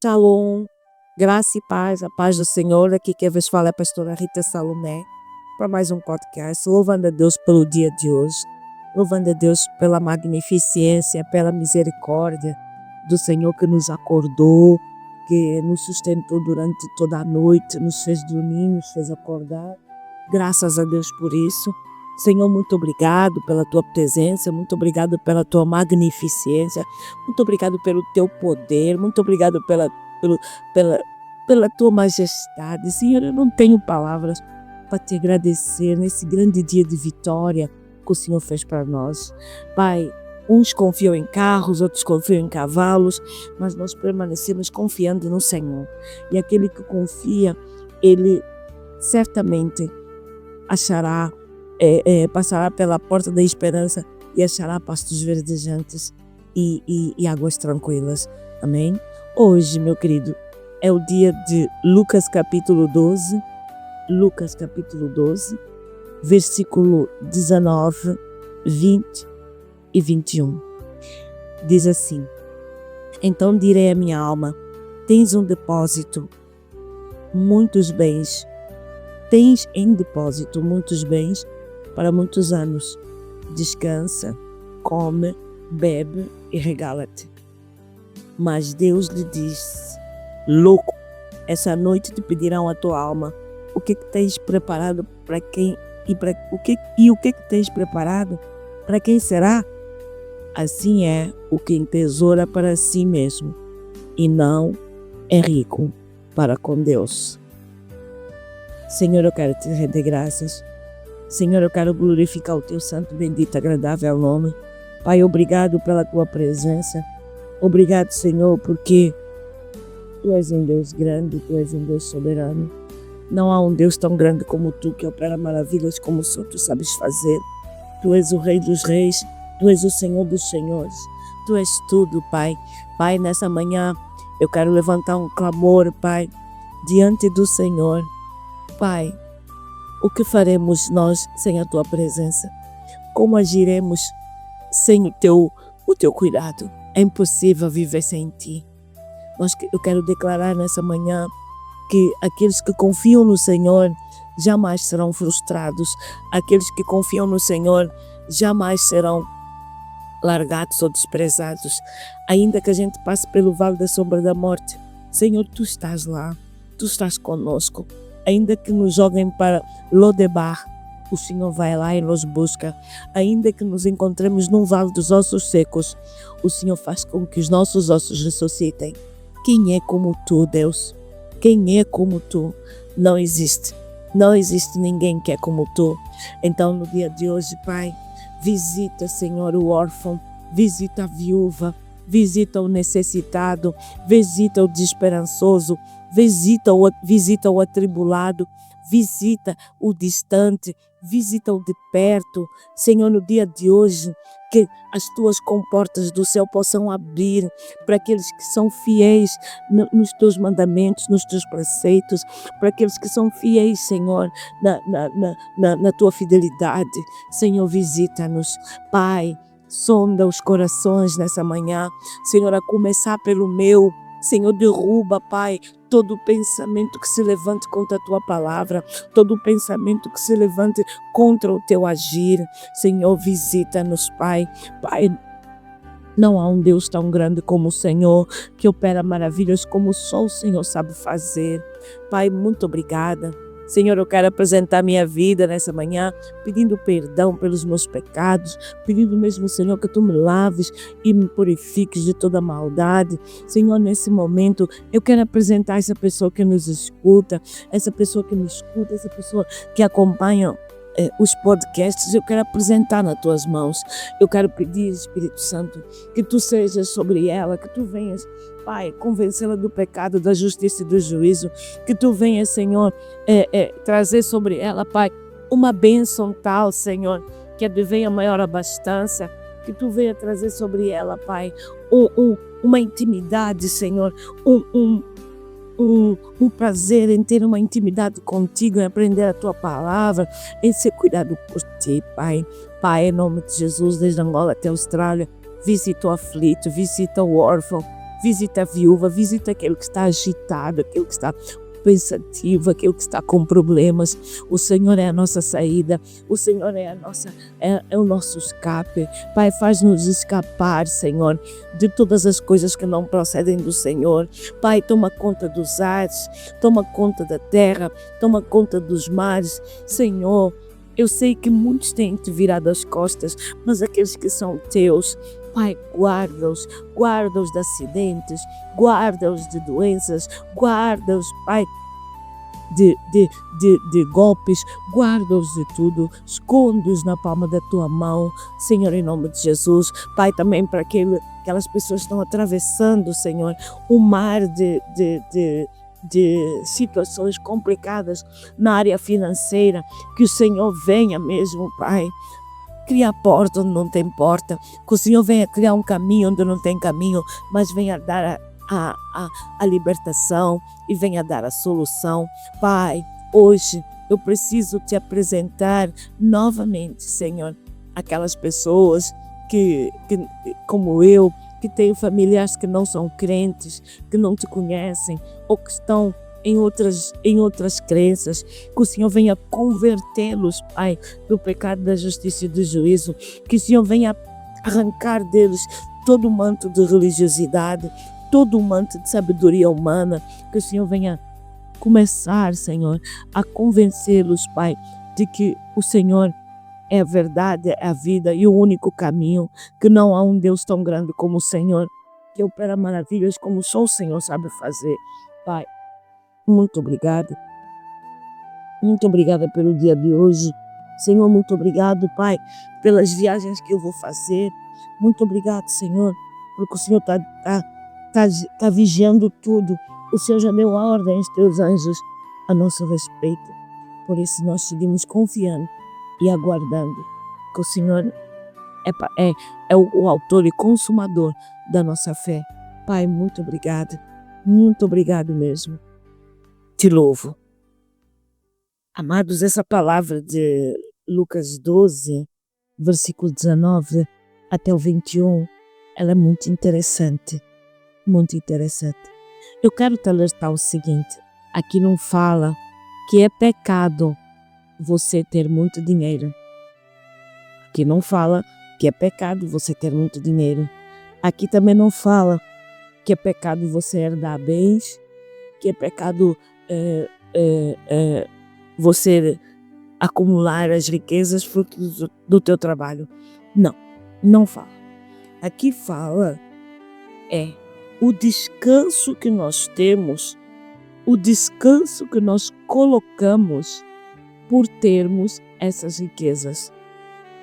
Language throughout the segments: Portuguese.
Shalom, graça e paz, a paz do Senhor. Aqui quem vos fala é a pastora Rita Salomé, para mais um podcast, louvando a Deus pelo dia de hoje, louvando a Deus pela magnificência, pela misericórdia do Senhor que nos acordou, que nos sustentou durante toda a noite, nos fez dormir, nos fez acordar. Graças a Deus por isso. Senhor, muito obrigado pela tua presença, muito obrigado pela tua magnificência, muito obrigado pelo teu poder, muito obrigado pela tua majestade. Senhor, eu não tenho palavras para te agradecer nesse grande dia de vitória que o Senhor fez para nós. Pai, uns confiam em carros, outros confiam em cavalos, mas nós permanecemos confiando no Senhor. E aquele que confia, ele certamente achará, passará pela porta da esperança e achará pastos verdejantes e águas tranquilas. Amém? Hoje, meu querido, é o dia de Lucas capítulo 12, versículo 19, 20 e 21. Diz assim: Então direi à minha alma, tens em depósito muitos bens para muitos anos. Descansa, come, bebe e regala-te. Mas Deus lhe disse: louco, essa noite te pedirão a tua alma. O que tens preparado para quem? O que tens preparado para quem será? Assim é o que entesoura para si mesmo e não é rico para com Deus. Senhor, eu quero te render graças. Senhor, eu quero glorificar o teu santo, bendito, agradável nome. Pai, obrigado pela tua presença. Obrigado, Senhor, porque tu és um Deus grande, tu és um Deus soberano. Não há um Deus tão grande como tu, que opera maravilhas como só tu sabes fazer. Tu és o Rei dos Reis, tu és o Senhor dos Senhores. Tu és tudo, Pai. Pai, nessa manhã eu quero levantar um clamor, Pai, diante do Senhor. Pai, o que faremos nós sem a tua presença? Como agiremos sem o teu cuidado? É impossível viver sem ti. Eu quero declarar nessa manhã que aqueles que confiam no Senhor jamais serão frustrados. Aqueles que confiam no Senhor jamais serão largados ou desprezados. Ainda que a gente passe pelo vale da sombra da morte, Senhor, tu estás lá, tu estás conosco. Ainda que nos joguem para Lodebar, o Senhor vai lá e nos busca. Ainda que nos encontremos num vale dos ossos secos, o Senhor faz com que os nossos ossos ressuscitem. Quem é como tu, Deus? Quem é como tu? Não existe. Não existe ninguém que é como tu. Então, no dia de hoje, Pai, visita, Senhor, o órfão, visita a viúva, visita o necessitado, visita o desesperançoso, visita o atribulado, visita o distante, visita o de perto. Senhor, no dia de hoje, que as tuas comportas do céu possam abrir para aqueles que são fiéis nos teus mandamentos, nos teus preceitos, para aqueles que são fiéis, Senhor, na tua fidelidade. Senhor, visita-nos, Pai. Sonda os corações nessa manhã, Senhor, a começar pelo meu. Senhor, derruba, Pai, todo pensamento que se levante contra a tua palavra, todo pensamento que se levante contra o teu agir. Senhor, visita-nos, Pai. Pai, não há um Deus tão grande como o Senhor, que opera maravilhas como só o Senhor sabe fazer. Pai, muito obrigada. Senhor, eu quero apresentar minha vida nessa manhã, pedindo perdão pelos meus pecados, pedindo mesmo, Senhor, que tu me laves e me purifiques de toda maldade. Senhor, nesse momento, eu quero apresentar essa pessoa que nos escuta, essa pessoa que me escuta, essa pessoa que acompanha os podcasts. Eu quero apresentar nas tuas mãos. Eu quero pedir, Espírito Santo, que tu sejas sobre ela, que tu venhas, Pai, convencê-la do pecado, da justiça e do juízo, que tu venhas, Senhor, trazer sobre ela, Pai, uma bênção tal, Senhor, que advenha maior abastança, que tu venha trazer sobre ela, Pai, uma intimidade, Senhor, um prazer em ter uma intimidade contigo, em aprender a tua palavra, em ser cuidado por ti, Pai. Pai, em nome de Jesus, desde Angola até a Austrália, visita o aflito, visita o órfão, visita a viúva, visita aquele que está agitado, aquele que está pensativo, aquele que está com problemas. O Senhor é a nossa saída, o Senhor é o nosso escape. Pai, faz-nos escapar, Senhor, de todas as coisas que não procedem do Senhor. Pai, toma conta dos ares, toma conta da terra, toma conta dos mares. Senhor, eu sei que muitos têm te virado as costas, mas aqueles que são teus, Pai, guarda-os de acidentes, guarda-os de doenças, guarda-os, Pai, de golpes, guarda-os de tudo, esconde-os na palma da tua mão, Senhor, em nome de Jesus. Pai, também para aquelas pessoas que estão atravessando, Senhor, o mar de situações complicadas na área financeira, que o Senhor venha mesmo, Pai, criar porta onde não tem porta, que o Senhor venha criar um caminho onde não tem caminho, mas venha dar a libertação e venha dar a solução. Pai, hoje eu preciso te apresentar novamente, Senhor, aquelas pessoas que como eu, que têm familiares que não são crentes, que não te conhecem ou que estão em outras crenças, que o Senhor venha convertê-los, Pai, do pecado, da justiça e do juízo, que o Senhor venha arrancar deles todo o manto de religiosidade, todo o manto de sabedoria humana, que o Senhor venha começar, Senhor, a convencê-los, Pai, de que o Senhor é a verdade, é a vida e o único caminho, que não há um Deus tão grande como o Senhor, que opera maravilhas como só o Senhor sabe fazer. Pai, muito obrigada. Muito obrigada pelo dia de hoje. Senhor, muito obrigado, Pai, pelas viagens que eu vou fazer. Muito obrigado, Senhor, porque o Senhor está vigiando tudo. O Senhor já deu a ordem aos teus anjos a nosso respeito. Por isso nós seguimos confiando e aguardando que o Senhor é o autor e consumador da nossa fé. Pai, muito obrigado mesmo. Te louvo. Amados, essa palavra de Lucas 12, versículo 19 até o 21, ela é muito interessante, muito interessante. Eu quero te alertar o seguinte, aqui não fala que é pecado você ter muito dinheiro. Aqui não fala que é pecado você ter muito dinheiro. Aqui também não fala que é pecado você herdar bens, que é pecado você acumular as riquezas fruto do teu trabalho. Não, não fala. Aqui fala o descanso que nós temos, o descanso que nós colocamos por termos essas riquezas.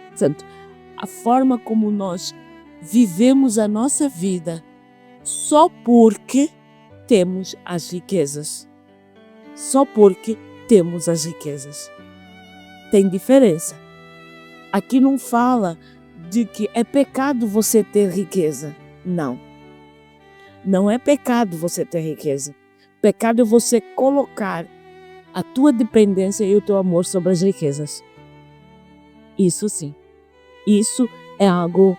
Portanto, a forma como nós vivemos a nossa vida só porque temos as riquezas. Só porque temos as riquezas. Tem diferença. Aqui não fala de que é pecado você ter riqueza. Não. Não é pecado você ter riqueza. Pecado é você colocar a tua dependência e o teu amor sobre as riquezas. Isso sim. Isso é algo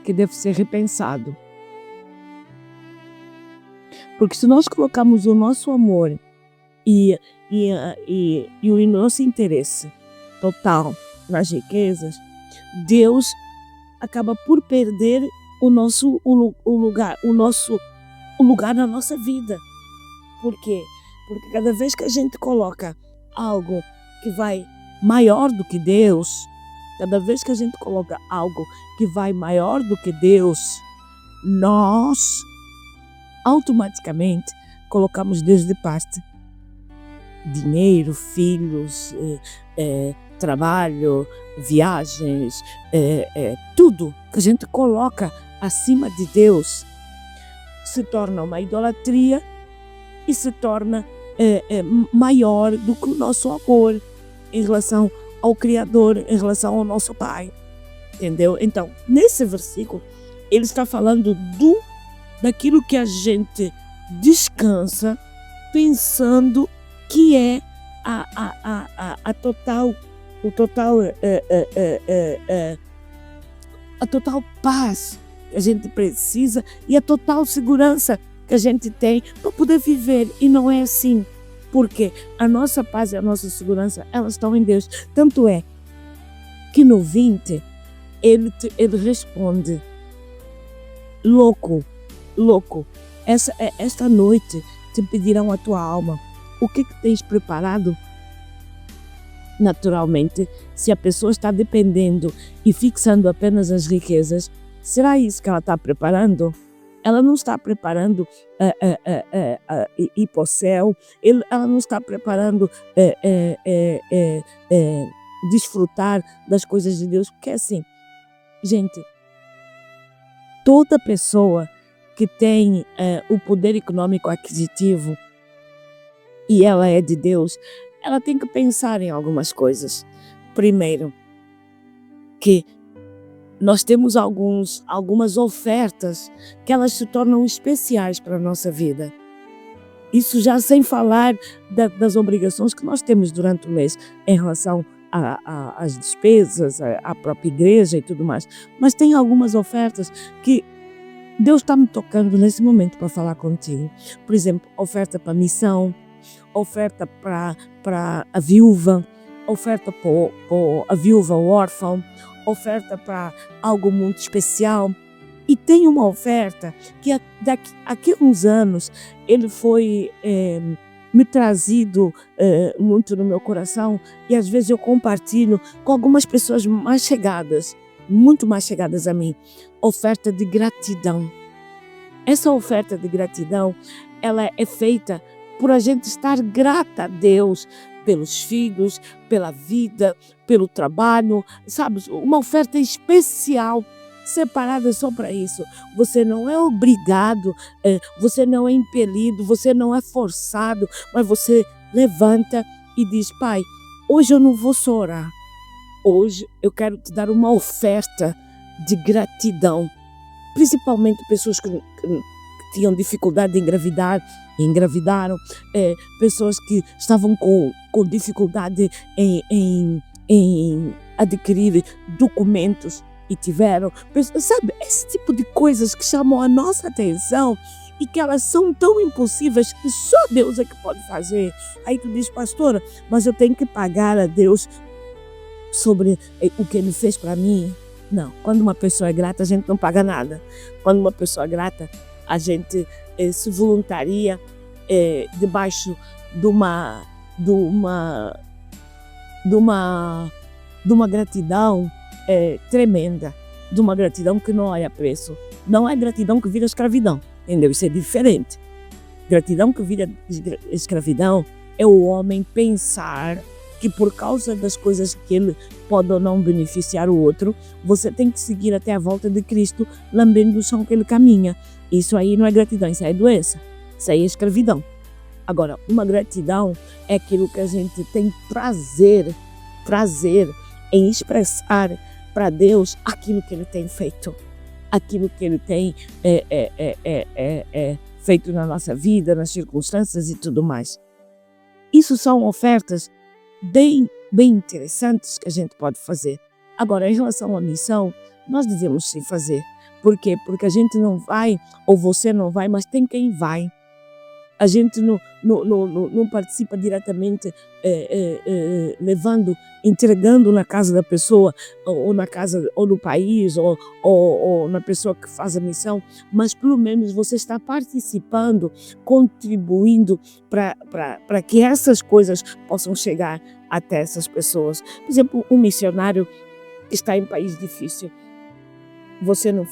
que deve ser repensado. Porque se nós colocamos o nosso amor e o nosso interesse total nas riquezas, Deus acaba por perder o lugar na nossa vida. Por quê? Porque cada vez que a gente coloca algo que vai maior do que Deus, cada vez que a gente coloca algo que vai maior do que Deus, nós automaticamente colocamos Deus de parte. Dinheiro, filhos, trabalho, viagens, tudo que a gente coloca acima de Deus se torna uma idolatria e se torna maior do que o nosso amor em relação ao Criador, em relação ao nosso Pai. Entendeu? Então, nesse versículo, ele está falando daquilo que a gente descansa pensando que é a total paz que a gente precisa e a total segurança que a gente tem para poder viver. E não é assim, porque a nossa paz e a nossa segurança, elas estão em Deus. Tanto é que no 20, ele responde: louco, louco, esta noite te pedirão a tua alma. O que tens preparado? Naturalmente, se a pessoa está dependendo e fixando apenas as riquezas, será isso que ela está preparando? Ela não está preparando ir para o céu, ela não está preparando desfrutar das coisas de Deus, porque assim, gente, toda pessoa que tem o poder econômico aquisitivo e ela é de Deus, ela tem que pensar em algumas coisas. Primeiro, que nós temos algumas ofertas que elas se tornam especiais para a nossa vida. Isso já sem falar das obrigações que nós temos durante o mês em relação às despesas, à própria igreja e tudo mais. Mas tem algumas ofertas que Deus está me tocando nesse momento para falar contigo. Por exemplo, oferta para missão, oferta para a viúva, oferta para a viúva órfã, oferta para algo muito especial. E tem uma oferta que daqui a uns anos ele foi me trazido muito no meu coração, e às vezes eu compartilho com algumas pessoas mais chegadas, muito mais chegadas a mim. Oferta de gratidão. Essa oferta de gratidão, ela é feita por a gente estar grata a Deus pelos filhos, pela vida, pelo trabalho, sabe? Uma oferta especial, separada só para isso. Você não é obrigado, você não é impelido, você não é forçado, mas você levanta e diz: Pai, hoje eu não vou só orar, hoje eu quero te dar uma oferta de gratidão. Principalmente pessoas que tinham dificuldade de engravidar e engravidaram, pessoas que estavam com dificuldade em adquirir documentos e tiveram, sabe, esse tipo de coisas que chamam a nossa atenção e que elas são tão impossíveis que só Deus é que pode fazer. Aí tu diz: pastora, mas eu tenho que pagar a Deus sobre o que Ele fez para mim? Não, quando uma pessoa é grata, a gente não paga nada. Quando uma pessoa é grata, a gente se voluntaria debaixo de uma gratidão tremenda, de uma gratidão que não olha preço. Não é gratidão que vira escravidão, entendeu? Isso é diferente. Gratidão que vira escravidão é o homem pensar que por causa das coisas que ele pode ou não beneficiar o outro, você tem que seguir até a volta de Cristo, lambendo o chão que ele caminha. Isso aí não é gratidão, isso aí é doença, isso aí é escravidão. Agora, uma gratidão é aquilo que a gente tem prazer em expressar para Deus aquilo que Ele tem feito, aquilo que Ele tem feito na nossa vida, nas circunstâncias e tudo mais. Isso são ofertas bem interessantes que a gente pode fazer. Agora, em relação à missão, nós devemos sim fazer. Por quê? Porque a gente não vai, ou você não vai, mas tem quem vai. A gente não participa diretamente entregando na casa da pessoa, ou na casa, ou no país, ou na pessoa que faz a missão, mas pelo menos você está participando, contribuindo para que essas coisas possam chegar até essas pessoas. Por exemplo, um missionário que está em país difícil, você não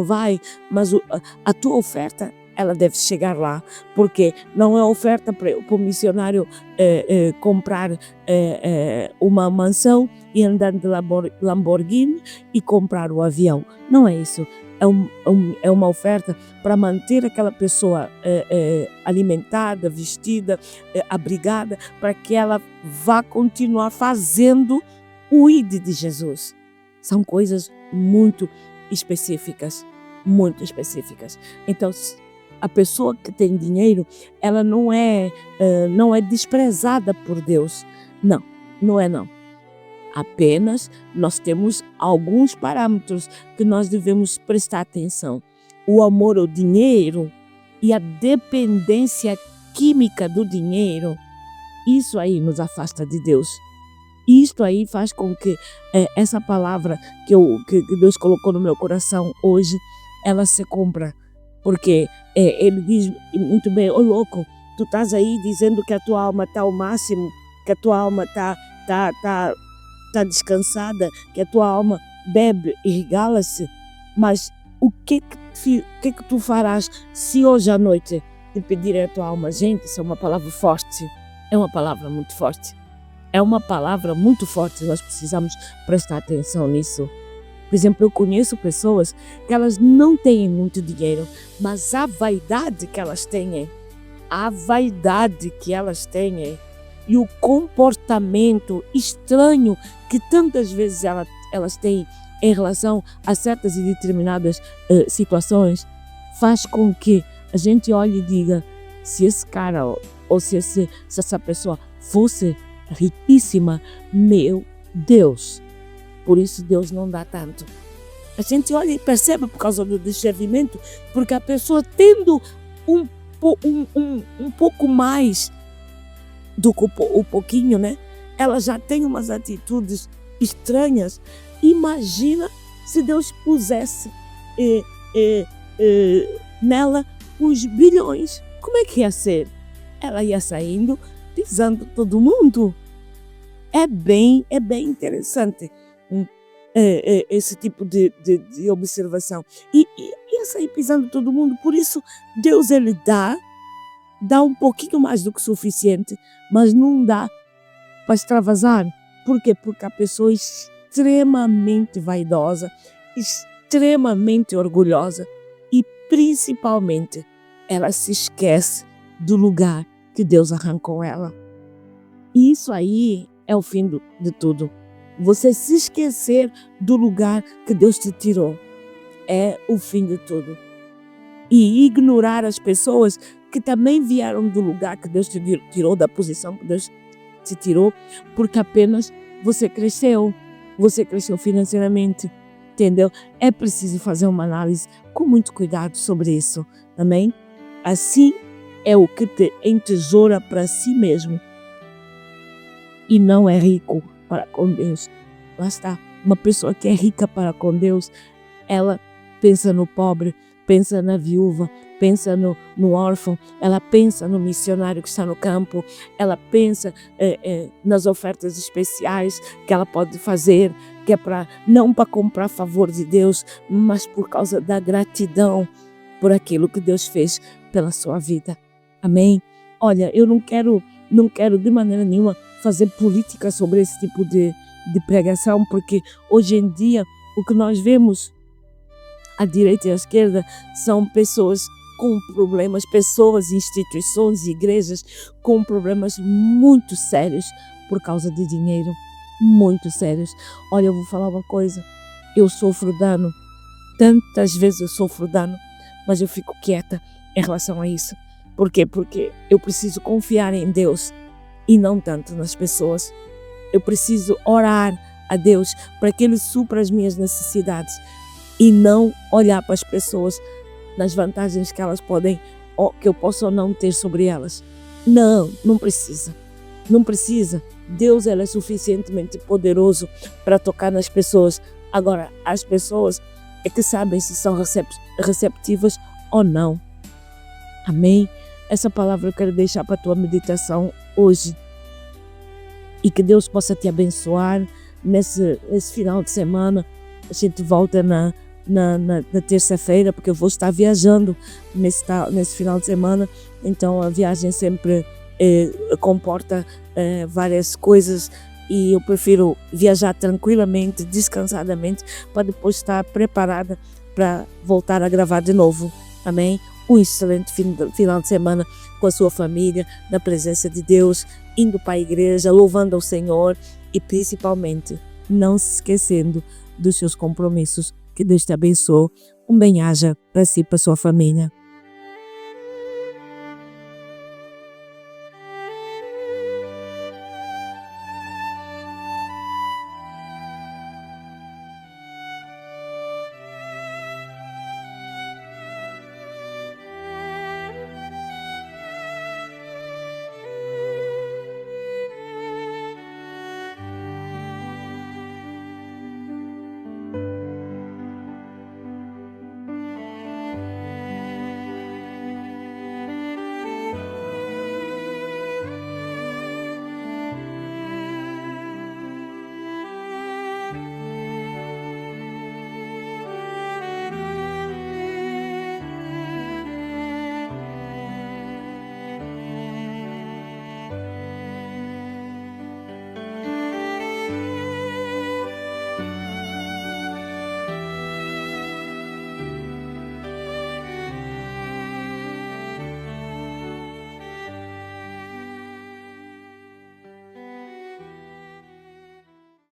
vai, mas a tua oferta, ela deve chegar lá, porque não é oferta para o missionário comprar uma mansão e andar de Lamborghini e comprar o avião. Não é isso. É uma oferta para manter aquela pessoa alimentada, vestida, abrigada, para que ela vá continuar fazendo o ID de Jesus. São coisas muito específicas, muito específicas. Então, a pessoa que tem dinheiro, ela não é desprezada por Deus. Não é não. Apenas nós temos alguns parâmetros que nós devemos prestar atenção. O amor ao dinheiro e a dependência química do dinheiro, isso aí nos afasta de Deus. Isto aí faz com que essa palavra que Deus colocou no meu coração hoje, ela se cumpra. Porque ele diz muito bem, ô louco, tu estás aí dizendo que a tua alma está ao máximo, que a tua alma está descansada, que a tua alma bebe e regala-se, mas o que que tu farás se hoje à noite te pedirem a tua alma? Gente, isso é uma palavra forte, é uma palavra muito forte. É uma palavra muito forte, nós precisamos prestar atenção nisso. Por exemplo, eu conheço pessoas que elas não têm muito dinheiro, mas a vaidade que elas têm, e o comportamento estranho que tantas vezes elas têm em relação a certas e determinadas situações, faz com que a gente olhe e diga, se esse cara ou se essa pessoa fosse riquíssima, meu Deus, por isso Deus não dá tanto. A gente olha e percebe por causa do discernimento, porque a pessoa tendo um pouco mais do que o pouquinho, né? Ela já tem umas atitudes estranhas. Imagina se Deus pusesse nela uns bilhões. Como é que ia ser? Ela ia saindo pisando todo mundo. É bem interessante esse tipo de observação. E ia sair pisando todo mundo. Por isso, Deus ele dá um pouquinho mais do que suficiente, mas não dá para extravasar. Por quê? Porque a pessoa é extremamente vaidosa, extremamente orgulhosa e, principalmente, ela se esquece do lugar que Deus arrancou ela. E isso aí é o fim de tudo. Você se esquecer do lugar que Deus te tirou é o fim de tudo. E ignorar as pessoas que também vieram do lugar que Deus te tirou, da posição que Deus te tirou, porque apenas você cresceu financeiramente, entendeu? É preciso fazer uma análise com muito cuidado sobre isso, também. Assim é o que te entesoura para si mesmo e não é rico para com Deus. Lá está, uma pessoa que é rica para com Deus, ela pensa no pobre, pensa na viúva, pensa no órfão, ela pensa no missionário que está no campo, ela pensa nas ofertas especiais que ela pode fazer, que é não para comprar favor de Deus, mas por causa da gratidão por aquilo que Deus fez pela sua vida. Amém? Olha, eu não quero de maneira nenhuma fazer política sobre esse tipo de pregação, porque hoje em dia o que nós vemos à direita e à esquerda são pessoas com problemas, pessoas, instituições, igrejas com problemas muito sérios por causa de dinheiro, muito sérios. Olha, eu vou falar uma coisa, eu sofro dano, tantas vezes eu sofro dano, mas eu fico quieta em relação a isso. Por quê? Porque eu preciso confiar em Deus e não tanto nas pessoas. Eu preciso orar a Deus para que Ele supra as minhas necessidades e não olhar para as pessoas nas vantagens que elas podem, ou que eu posso ou não ter sobre elas. Não precisa. Não precisa. Deus ele é suficientemente poderoso para tocar nas pessoas. Agora, as pessoas é que sabem se são receptivas ou não. Amém? Essa palavra eu quero deixar para a tua meditação hoje. E que Deus possa te abençoar nesse final de semana. A gente volta na terça-feira, porque eu vou estar viajando nesse final de semana. Então a viagem sempre comporta várias coisas e eu prefiro viajar tranquilamente, descansadamente, para depois estar preparada para voltar a gravar de novo. Amém? Um excelente final de semana com a sua família, na presença de Deus, indo para a igreja, louvando ao Senhor e principalmente não se esquecendo dos seus compromissos. Que Deus te abençoe. Um bem-aja para si e para a sua família.